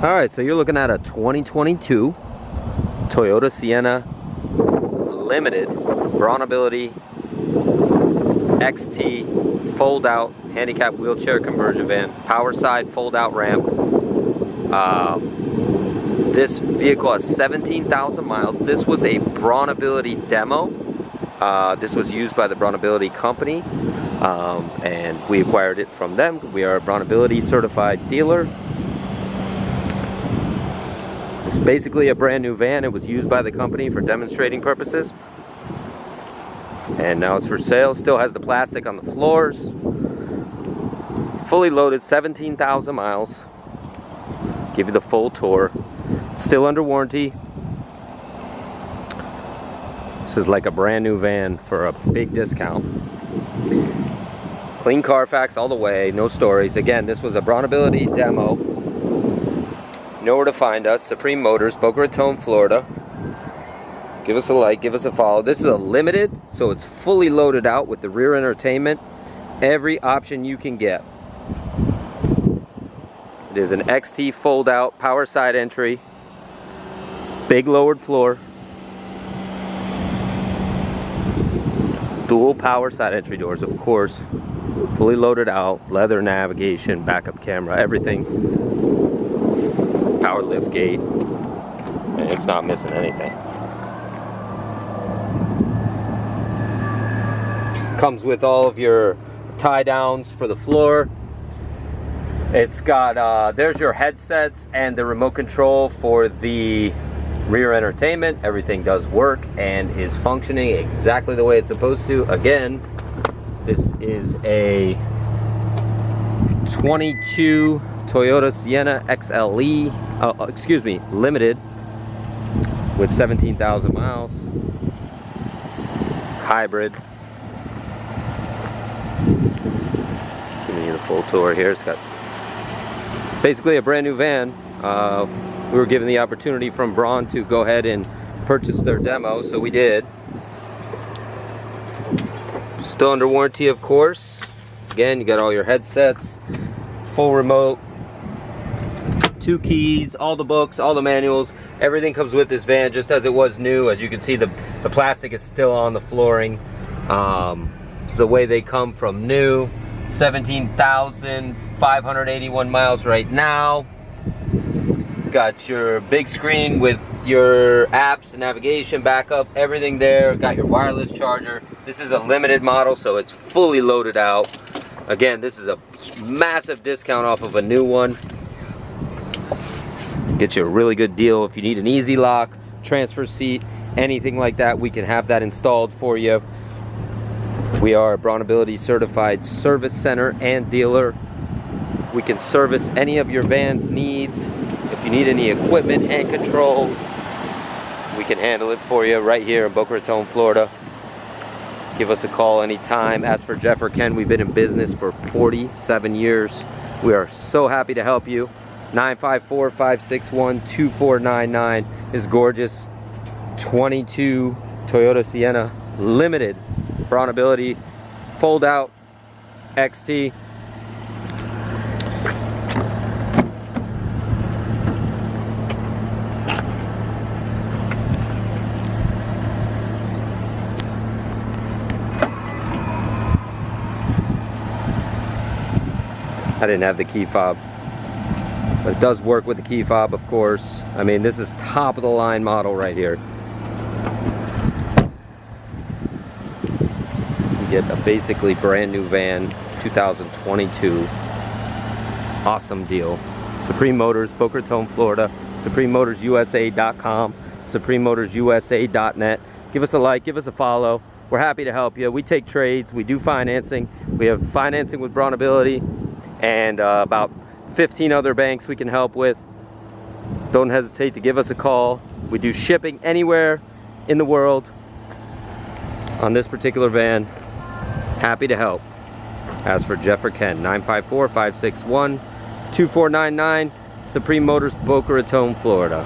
Alright, so you're looking at a 2022 Toyota Sienna Limited Braunability XT fold-out handicap wheelchair conversion van, power side fold-out ramp. This vehicle has 17,000 miles. This was a Braunability demo. This was used by the Braunability company, and we acquired it from them. We are a Braunability certified dealer. It's basically a brand new van. It was used by the company for demonstrating purposes, and now it's for sale. Still has the plastic on the floors. Fully loaded, 17,000 miles. Give you the full tour. Still under warranty. This is like a brand new van for a big discount. Clean Carfax all the way, no stories. Again, this was a Braunability demo. You know where to find us. Supreme Motors, Boca Raton, Florida. Give us a like, give us a follow. This is a limited, so it's fully loaded out with the rear entertainment. Every option you can get. It is an XT fold-out, power side entry, big lowered floor, dual power side entry doors, of course, fully loaded out, leather navigation, backup camera, everything, power lift gate, and it's not missing anything. Comes with all of your tie downs for the floor. It's got, there's your headsets and the remote control for the rear entertainment. Everything does work and is functioning exactly the way it's supposed to. Again, this is a 22 Toyota Sienna XLE, Limited with 17,000 miles. Hybrid. Giving you the full tour here. It's got basically a brand new van. We were given the opportunity from Braun to go ahead and purchase their demo, so we did. Still under warranty, of course. Again, you got all your headsets, full remote, 2 keys, all the books, all the manuals. Everything comes with this van just as it was new. As you can see, the plastic is still on the flooring. It's the way they come from new. 17,581 miles right now. Got your big screen with your apps and navigation, backup, everything there. Got your wireless charger. This is a limited model, so it's fully loaded out. Again, this is a massive discount off of a new one. Get you a really good deal. If you need an easy lock, transfer seat, anything like that, we can have that installed for you. We are a Braunability certified service center and dealer. We can service any of your van's needs. If you need any equipment, hand controls, we can handle it for you right here in Boca Raton, Florida. Give us a call anytime. As for Jeff or Ken, we've been in business for 47 years. We are so happy to help you. 954-561-2499 is gorgeous 22 Toyota Sienna Limited Braunability fold-out XT. I didn't have the key fob, but it does work with the key fob, of course. I mean, this is top of the line model right here. You get a basically brand new van, 2022. Awesome deal. Supreme Motors, Boca Raton, Florida. SupremeMotorsUSA.com, SupremeMotorsUSA.net. Give us a like, give us a follow. We're happy to help you. We take trades, we do financing. We have financing with Braunability and about 15 other banks we can help with. Don't hesitate to give us a call. We do shipping anywhere in the world on this particular van. Happy to help. As for Jeff or Ken, 954-561-2499, Supreme Motors, Boca Raton, Florida.